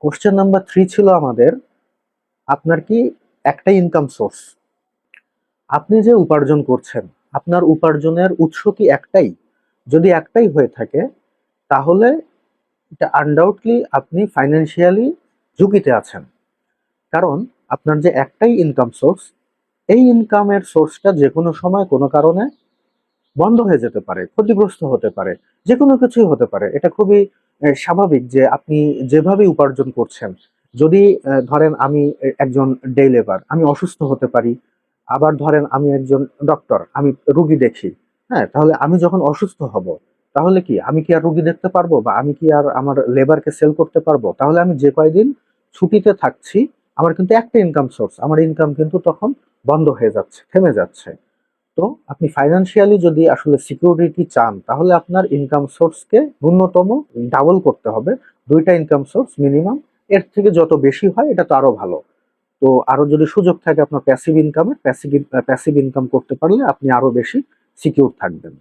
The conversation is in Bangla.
কোশ্চেন নাম্বার 3 ছিল আমাদের, আপনার কি একটাই ইনকাম সোর্স? আপনি যে উপার্জন করছেন, আপনার উপার্জনের উৎস কি একটাই? যদি একটাই হয়ে থাকে, তাহলে এটা আনডাউটলি আপনি ফাইন্যান্সিয়ালি ঝুঁকিতে আছেন। কারণ আপনার যে একটাই ইনকাম সোর্স, এই ইনকামের সোর্সটা যে কোনো সময় কোনো কারণে বন্ধ হয়ে যেতে পারে, ক্ষতিগ্রস্ত হতে পারে, যে কোনো কিছুই হতে পারে। এটা খুবই স্বাভাবিক যে আপনি যেভাবে উপার্জন করছেন, যদি ধরেন আমি একজন ডে লেবার, আমি অসুস্থ হতে পারি। আবার ধরেন আমি একজন ডক্টর, আমি রুগী দেখি। হ্যাঁ, তাহলে আমি যখন অসুস্থ হব, তাহলে কি আমি কি আর রুগী দেখতে পারবো, বা আমি কি আর আমার লেবারকে সেল করতে পারবো? তাহলে আমি যে কয়দিন ছুটিতে থাকছি, আমার কিন্তু একটা ইনকাম সোর্স, আমার ইনকাম কিন্তু তখন বন্ধ হয়ে যাচ্ছে, থেমে যাচ্ছে। তো আপনি ফাইন্যান্সিয়ালি যদি আসলে সিকিউরিটি চান, তাহলে আপনার ইনকাম সোর্সকে ন্যূনতম ডাবল করতে হবে। দুইটা ইনকাম সোর্স মিনিমাম। এর থেকে যত বেশি হয় এটা তো আরো ভালো। তো আরো যদি সুযোগ থাকে আপনার প্যাসিভ ইনকামের, প্যাসিভ ইনকাম করতে পারলে আপনি আরো বেশি সিকিউর থাকবেন।